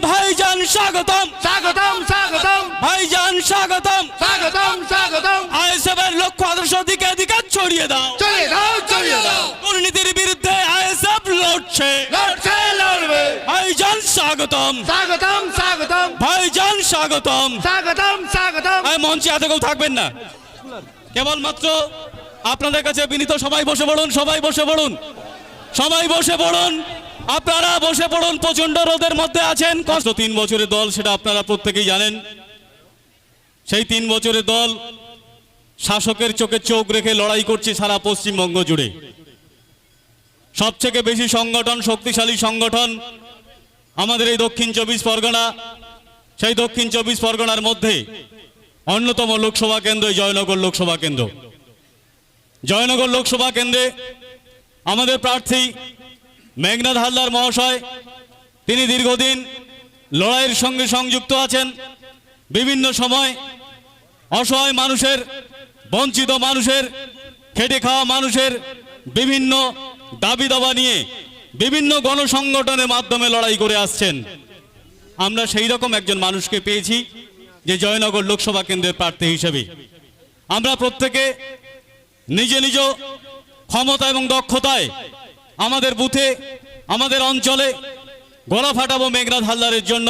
ভাইজান স্বাগতম স্বাগতম স্বাগতম ভাইজান স্বাগতম স্বাগতম স্বাগতম। আইএসএফ এর লক্ষ্য আদর্শ দিকে দিকে ছড়িয়ে দাও, ছড়িয়ে দাও ছড়িয়ে দাও। দুর্নীতির বিরুদ্ধে আইএসএফ লড়ছে, লড়ছে লড়বে। ভাইজান স্বাগতম স্বাগতম স্বাগতম ভাইজান স্বাগতম। স্বাগতম স্বাগতম। মঞ্চে এত কেউ থাকবেন না, কেবলমাত্র আপনাদের কাছে বিনীত, সবাই বসে পড়ুন, সবাই বসে পড়ুন, সবাই বসে পড়ুন, আপনারা বসে পড়ুন। প্রচন্ড রোদের মধ্যে আছেন, কষ্ট 3 বছরের দল, সেটা আপনারা প্রত্যেকেই জানেন। সেই 3 বছরের দল শাসকের চোখে চোখ রেখে লড়াই করছে সারা পশ্চিমবঙ্গ জুড়ে। সবথেকে বেশি সংগঠন, শক্তিশালী সংগঠন আমাদের এই দক্ষিণ 24 পরগনা। সেই দক্ষিণ 24 পরগনার মধ্যে অন্যতম লোকসভা কেন্দ্র জয়নগর লোকসভা কেন্দ্র। জয়নগর লোকসভা কেন্দ্রে আমাদের প্রার্থী মেঘনাদ হালদার মহাশয়, তিনি দীর্ঘদিন লড়াইয়ের সঙ্গে সংযুক্ত আছেন। বিভিন্ন সময় অসহায় মানুষের, বঞ্চিত মানুষের, খেটে খাওয়া মানুষের বিভিন্ন দাবি দাবা নিয়ে বিভিন্ন গণসংগঠনের মাধ্যমে লড়াই করে আসছেন। আমরা সেই রকম একজন মানুষকে পেয়েছি যে জয়নগর লোকসভা কেন্দ্রের প্রার্থী হিসেবে। আমরা প্রত্যেকে নিজ নিজ ক্ষমতা এবং দক্ষতায় আমাদের বুথে, আমাদের অঞ্চলে গলা ফাটাবো মেঘনাদ হালদারের জন্য,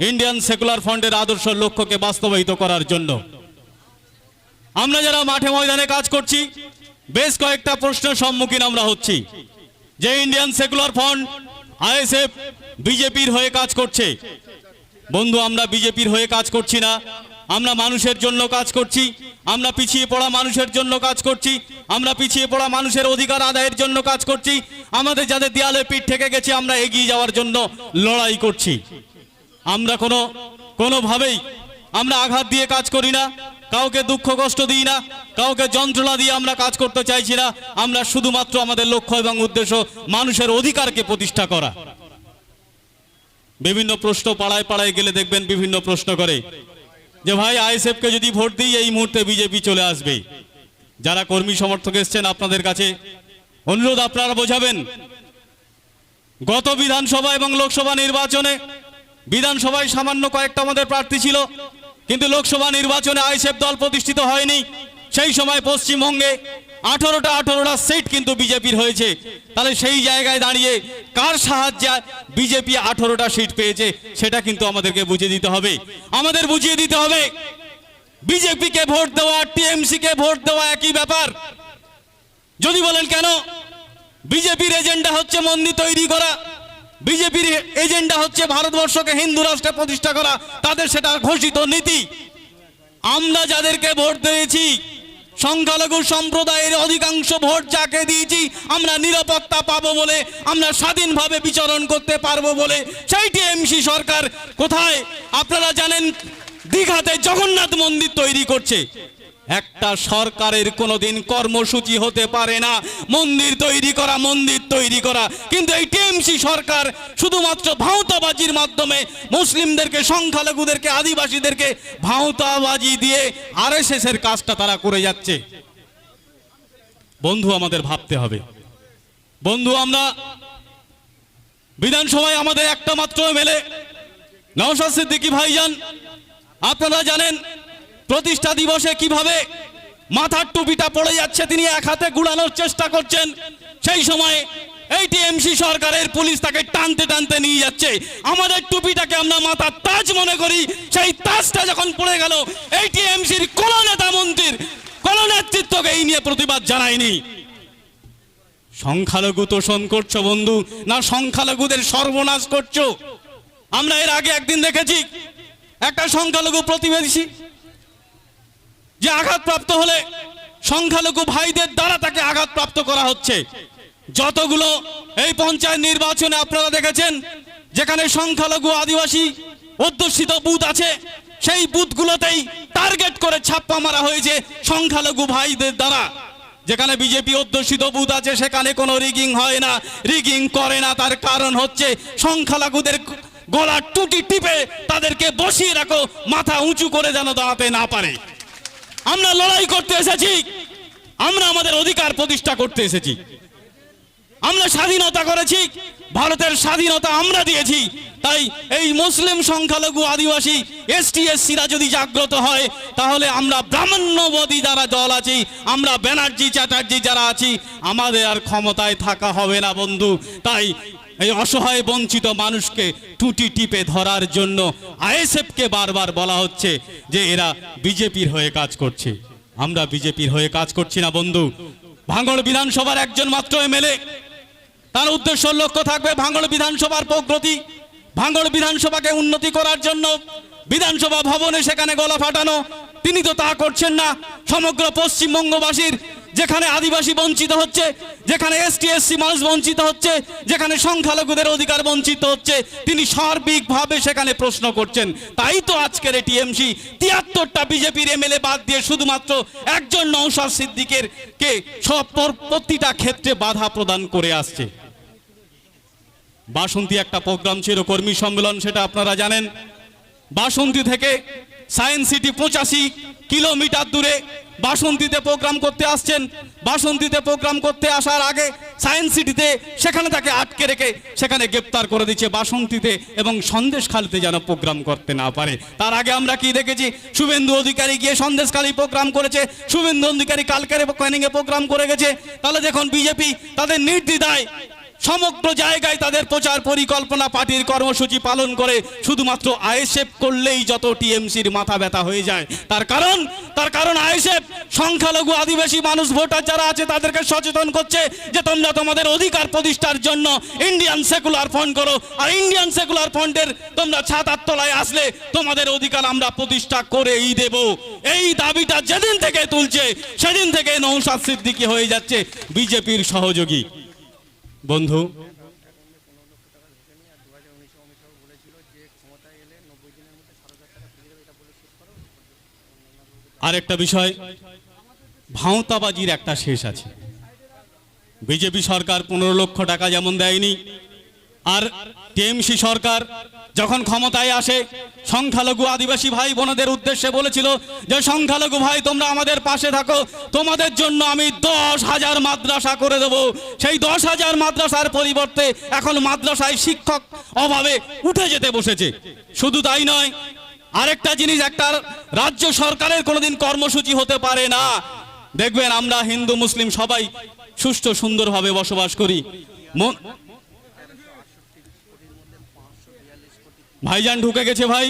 ইন্ডিয়ান সেকুলার ফ্রন্টের আদর্শ লক্ষ্যকে বাস্তবায়িত করার জন্য। আমরা যারা মাঠে ময়দানে কাজ করছি, বেশ কয়েকটা প্রশ্নের সম্মুখীন আমরা হচ্ছি যে ইন্ডিয়ান সেকুলার ফ্রন্ট, আইএসএফ বিজেপির হয়ে কাজ করছে। বন্ধু, আমরা বিজেপির হয়ে কাজ করছি না, আমরা মানুষের জন্য কাজ করছি, আমরা পিছিয়ে পড়া মানুষের জন্য কাজ করছি, আমরা পিছিয়ে পড়া মানুষের অধিকার আদায়ের জন্য কাজ করছি, আমাদের যাদের দেয়ালে পিঠ ঠেকে গেছে আমরা এগিয়ে যাওয়ার জন্য লড়াই করছি। আমরা কোনোভাবেই আমরা আঘাত দিয়ে কাজ করি না, কাউকে দুঃখ কষ্ট দিই না, কাউকে যন্ত্রণা দিয়ে আমরা কাজ করতে চাইছি না। আমরা শুধুমাত্র আমাদের লক্ষ্য এবং উদ্দেশ্য মানুষের অধিকারকে প্রতিষ্ঠা করা। বিভিন্ন প্রশ্ন পাড়ায় পাড়ায় গেলে দেখবেন বিভিন্ন প্রশ্ন করে যে ভাই আইএসএফকে যদি ভোট দিই এই মুহূর্তে বিজেপি চলে আসবে। যারা কর্মী সমর্থক এসছেন আপনাদের কাছে অনুরোধ, আপনারা বোঝাবেন গত বিধানসভা এবং লোকসভা নির্বাচনে, বিধানসভায় সামান্য কয়েকটা আমাদের প্রার্থী ছিল, কিন্তু লোকসভা নির্বাচনে আইএসএফ দল প্রতিষ্ঠিত হয়নি। সেই সময় পশ্চিমবঙ্গে 18টা সিট কিন্তু বিজেপির হয়েছে। তাহলে সেই জায়গায় দাঁড়িয়ে কার সাহায্যে বিজেপি 18টা সিট পেয়েছে সেটা কিন্তু আমাদেরকে বুঝিয়ে দিতে হবে। আমাদের বুঝিয়ে দিতে হবে বিজেপিকে ভোট দেওয়া, টিএমসিকে ভোট দেওয়া একই ব্যাপার। যদি বলেন কেন, বিজেপির এজেন্ডা হচ্ছে মন্দির তৈরি করা, বিজেপির এজেন্ডা হচ্ছে ভারতবর্ষকে হিন্দু রাষ্ট্রে প্রতিষ্ঠা করা, তাদের সেটা ঘোষিত নীতি। আমরা যাদেরকে ভোট দিয়েছি, সংখ্যালঘু সম্প্রদায়ের অধিকাংশ ভোট যাকে দিয়েছি, আমরা নিরাপত্তা পাবো বলে, আমরা স্বাধীনভাবে বিচরণ করতে পারবো বলে। সেই টিএমসি সরকার কোথায় আপনারা জানেন, দীঘাতে জগন্নাথ মন্দির তৈরি করছে। একটা সরকারের কোনোদিন কর্মসূচি হতে পারে না মন্দির তৈরি করা, মন্দির তৈরি করা। কিন্তু এই টিএমসি সরকার শুধুমাত্র ভাঁওতাবাজির মাধ্যমে মুসলিমদেরকে, সংখ্যালঘুদেরকে, আদিবাসীদেরকে ভাঁওতাবাজি দিয়ে আরএসএস এর কাজটা তারা করে যাচ্ছে। বন্ধু, আমাদের ভাবতে হবে। বন্ধু, আমরা বিধানসভায় আমাদের একটা মাত্র এমএলএ নওশাদ সিদ্দিকী ভাইজান, আপনারা জানেন প্রতিষ্ঠা দিবসে কিভাবে মাথার টুপিটা পড়ে যাচ্ছে, তিনি এক হাতে গুড়ানোর চেষ্টা করছেন। সেই সময় এই টিএমসি সরকারের পুলিশ তাকে টানতে টানতে নিয়ে যাচ্ছে। আমাদের টুপিটাকে আমরা মাথার তাজ মনে করি, সেই তাজটা যখন পড়ে গেল, এই টিএমসির কোন নেতা মন্ত্রীর, কোন নেতৃত্বকে এই নিয়ে প্রতিবাদ জানায়নি। সংখ্যালঘু তোষণ করছো বন্ধু, না সংখ্যালঘুদের সর্বনাশ করছো। আমরা এর আগে একদিন দেখেছি একটা সংখ্যালঘু প্রতিবেশী যে আঘাতপ্রাপ্ত হলে সংখ্যালঘু ভাইদের দ্বারা তাকে আঘাতপ্রাপ্ত করা হচ্ছে। যতগুলো এই পঞ্চায়েত নির্বাচনে আপনারা দেখেছেন যেখানে সংখ্যালঘু আদিবাসী অধ্যুষিত বুথ আছে, সেই বুথগুলোতেই টার্গেট করে ছাপ্পা মারা হয়েছে সংখ্যালঘু ভাইদের দ্বারা। যেখানে বিজেপি অধ্যুষিত বুথ আছে সেখানে কোনো রিগিং হয় না, রিগিং করে না। তার কারণ হচ্ছে সংখ্যালঘুদের গলার টুটি টিপে তাদেরকে বসিয়ে রাখো, মাথা উঁচু করে যেন দাঁড়াতে না পারে। আমরা লড়াই করতে এসেছি, আমরা আমাদের অধিকার প্রতিষ্ঠা করতে এসেছি। আমরা স্বাধীনতা করেছি, ভারতের স্বাধীনতা আমরা দিয়েছি। তাই এই মুসলিম সংখ্যালঘু আদিবাসী এসটি এসসিরা যদি জাগ্রত হয়, তাহলে আমরা ব্রাহ্মণ্যবাদী যারা দল আছি, আমরা ব্যানার্জি চ্যাটার্জি যারা আছি, আমাদের আর ক্ষমতায় থাকা হবে না বন্ধু। তাই এই অসহায় বঞ্চিত মানুষকে টুটি টিপে ধরার জন্য আইএসএফকে বারবার বলা হচ্ছে যে এরা বিজেপির হয়ে কাজ করছে। আমরা বিজেপির হয়ে কাজ করছি না বন্ধু। ভাঙড় বিধানসভার একজন মাত্র এমএলএ, তার উদ্দেশ্য লক্ষ্য থাকবে ভাঙড় বিধানসভার প্রগতি, ভাঙড় বিধানসভাকে উন্নতি করার জন্য বিধানসভা ভবনে সেখানে গলা ফাটানো। তিনি তো তা করছেন না। সমগ্র পশ্চিমবঙ্গবাসীর যেখানে আদিবাসী বঞ্চিত হচ্ছে, যেখানে এসটি এসসি মানুষ বঞ্চিত হচ্ছে, যেখানে সংখ্যালঘুদের অধিকার বঞ্চিত হচ্ছে, তিনি সার্বিকভাবে সেখানে প্রশ্ন করছেন। তাই তো আজকের এই টিএমসি ৭৩টা বিজেপির এমএলএ বাদ দিয়ে শুধুমাত্র একজন নওশাদ সিদ্দিকের কে সব প্রতিটা ক্ষেত্রে বাধা প্রদান করে আসছে। বাসন্তী একটা প্রোগ্রাম ছিল, কর্মী সম্মেলন, সেটা আপনারা জানেন। বাসন্তী থেকে সায়েন্স সিটি 85 কিলোমিটার দূরে বাসন্তীতে প্রোগ্রাম করতে আসছেন। বাসন্তীতে প্রোগ্রাম করতে আসার আগে সায়েন্স সিটিতে সেখানে তাকে আটকে রেখে সেখানে গ্রেপ্তার করে দিচ্ছে বাসন্তীতে, এবং সন্দেশখালীতে যেন প্রোগ্রাম করতে না পারে। তার আগে আমরা কি দেখেছি, শুভেন্দু অধিকারী গিয়ে সন্দেশখালী প্রোগ্রাম করেছে, শুভেন্দু অধিকারী কালকের ক্যানিংয়ে প্রোগ্রাম করে গেছে। তাহলে দেখুন বিজেপি তাদের নির্দ্বিধায় সমগ্র জায়গায় তাদের প্রচার পরিকল্পনা, পার্টির কর্মসূচি পালন করে। শুধুমাত্র আইএসএফ করলেই যত টিএমসির মাথা ব্যথা হয়ে যায়। তার কারণ আইএসএফ সংখ্যালঘু আদিবাসী মানুষ ভোটার যারা আছে তাদেরকে সচেতন করছে যে তোমরা তোমাদের অধিকার প্রতিষ্ঠার জন্য ইন্ডিয়ান সেকুলার ফ্রন্ট করো, আর ইন্ডিয়ান সেকুলার ফ্রন্টের তোমরা ছাতার তলায় আসলে তোমাদের অধিকার আমরা প্রতিষ্ঠা করেই দেব। এই দাবিটা যেদিন থেকে তুলছে সেদিন থেকে নওশাদ সিদ্দিকী হয়ে যাচ্ছে বিজেপির সহযোগী। বন্ধু, আরেকটা বিষয়, ভাঁওতাবাজির একটা শেষ আছে। বিজেপি সরকার 15 লক্ষ টাকা যেমন দেয়নি, আর টিএমসি সরকার যখন ক্ষমতায় আসে সংখ্যালঘু আদিবাসী ভাই বোনদের উদ্দেশ্যে বলেছিল যে সংখ্যালঘু ভাই তোমরা আমাদের পাশে থাকো, তোমাদের জন্য আমি 10,000 মাদ্রাসা করে দেব। সেই 10,000 মাদ্রাসার পরিবর্তে এখন মাদ্রাসায় শিক্ষক অভাবে উঠে যেতে বসেছে। শুধু তাই নয়, আরেকটা জিনিস, একটা রাজ্য সরকারের কোনোদিন কর্মসূচি হতে পারে না। দেখবেন আমরা হিন্দু মুসলিম সবাই সুষ্ঠু সুন্দরভাবে বসবাস করি। ভাইজান ঢুকে গেছে ভাই,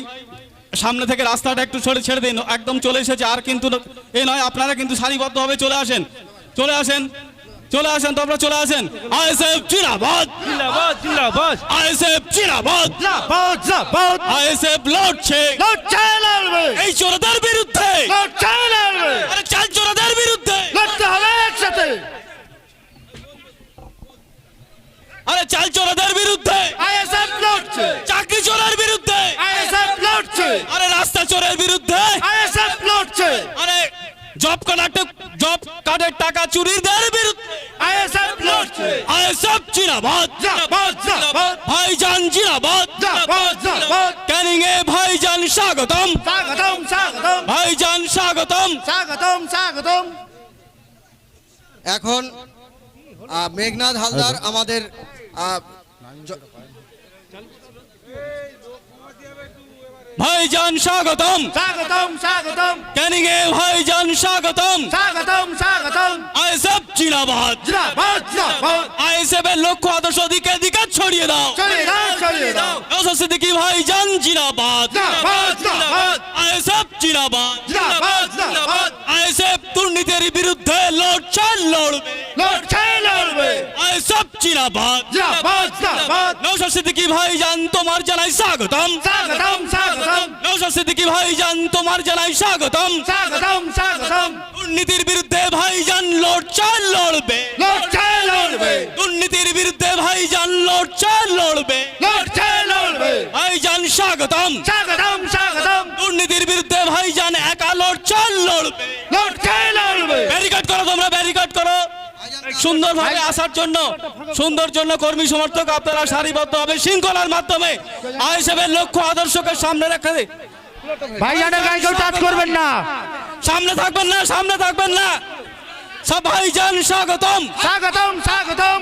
সামনে থেকে রাস্তাটা একটু ছেড়ে দিন, একদম চলে এসেছে। আর কিন্তু এ নয়, আপনারা কিন্তু সারিবদ্ধভাবে চলে আসেন, চলে আসেন, চলে আসেন, তোমরা চলে আসেন। আইএসএফ জিন্দাবাদ, জিন্দাবাদ জিন্দাবাদ, আইএসএফ জিন্দাবাদ, জিন্দাবাদ জিন্দাবাদ, আইএসএফ লড়ছে, লড়ছে লড়বে, এই চোরদের বিরুদ্ধে, লড়ছে লড়বে, আরে চাল চোরদের বিরুদ্ধে লড়তে হবে একসাথে, আরে চাল চোরদের বিরুদ্ধে, আইএসএফ লড়ছে, চাকরি চোরের বিরুদ্ধে, আইএসএফ লড়ছে, আরে রাস্তা চোরের বিরুদ্ধে, আইএসএফ লড়ছে, আরে জব কার্ডের টাকা চুরিদের বিরুদ্ধে, আইএসএফ লড়ছে, আইএসএফ জিন্দাবাদ, জিন্দাবাদ জিন্দাবাদ, ভাইজান জিন্দাবাদ, জিন্দাবাদ জিন্দাবাদ, ক্যানিং এ ভাইজান স্বাগতম, স্বাগতম স্বাগতম, ভাইজান স্বাগতম, স্বাগতম স্বাগতম। এখন মেঘনাদ হালদার আমাদের ভাইজান স্বাগতম, স্বাগতম স্বাগতম, ক্যানিং এ ভাইজান স্বাগতম, স্বাগতম স্বাগতম, আইএসএফ জিন্দাবাদ, জিন্দাবাদ জিন্দাবাদ, আইএসএফ এর লক্ষ্য আদর্শ দিকে দিকে ছড়িয়ে দাও, ছড়িয়ে দাও ছড়িয়ে দাও, নওশাদ সিদ্দিকী ভাইজান জিন্দাবাদ, জিন্দাবাদ জিন্দাবাদ, আইএসএফ জিন্দাবাদ, জিন্দাবাদ জিন্দাবাদ, আইএসএফ দুর্নীতির বিরুদ্ধে লড়ছে লড়বে, লড়ছে লড়বে, আইএসএফ জিন্দাবাদ, জিন্দাবাদ জিন্দাবাদ, নওশাদ সিদ্দিকী ভাইজান তোমার জানাই স্বাগতম, স্বাগতম স্বাগতম, নওশাদ সিদ্দিকী ভাইজান তোমার জানাই স্বাগতম, স্বাগতম স্বাগতম, দুর্নীতির বিরুদ্ধে ভাইজান লড়ছে লড়বে, লড়ছে লড়বে, দুর্নীতির বিরুদ্ধে ভাইজান লড়ছে লড়বে, লড়ছে লড়বে, ভাইজান স্বাগতম, স্বাগতম স্বাগতম, দুর্নীতির বিরুদ্ধে ভাইজান একা লড়ছে লড়বে। লড়ছে লড়বে, ব্যারিকেড করো, তোমরা ব্যারিকেড করো সুন্দরভাবে আসার জন্য, সুন্দর জন্য কর্মী সমর্থক আপনারা সারিবদ্ধ হবে শৃঙ্খলার মাধ্যমে আইএসএফ এর লক্ষ্য আদর্শকে সামনে রেখে ভাইজানের গায়ে কেউ টাচ করবেন না, সামনে থাকবেন না, সামনে থাকবেন না, সব ভাইজান স্বাগতম, স্বাগতম স্বাগতম।